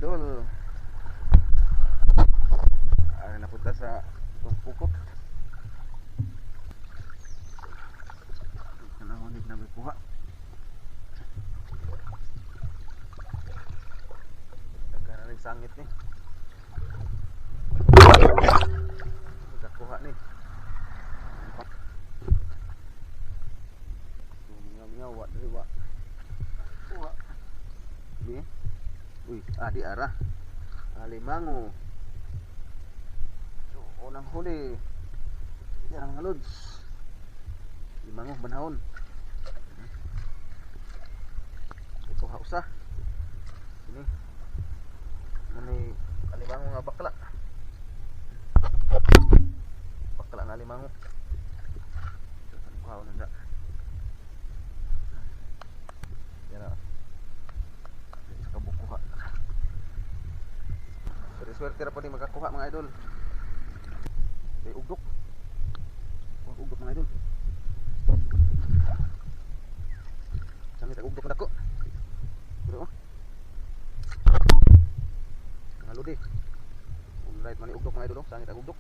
idol. Ari napunta sa pukot. Kanangonig na may kuha. Nagkana rin sangit ni. Nagkakuha ni. Mingaw-mingaw, wak dari wak. Kuha. Ni. Uy, di arah. Alimango. So, unang huli. Yan ang lods. Limango banahon. Ito hausa. Ini. Muni alimango nga bakla. Bakla nga alimango. Wow, nanda. Yan na. Kabukuha. Swerte ra pa din makakuha mga idol. May ugdok. Wag ugdok mga idol. Sangit ang ugdok na dako. Pero mga lodi. Right man ugdok mga idol, sangit ang ugdok.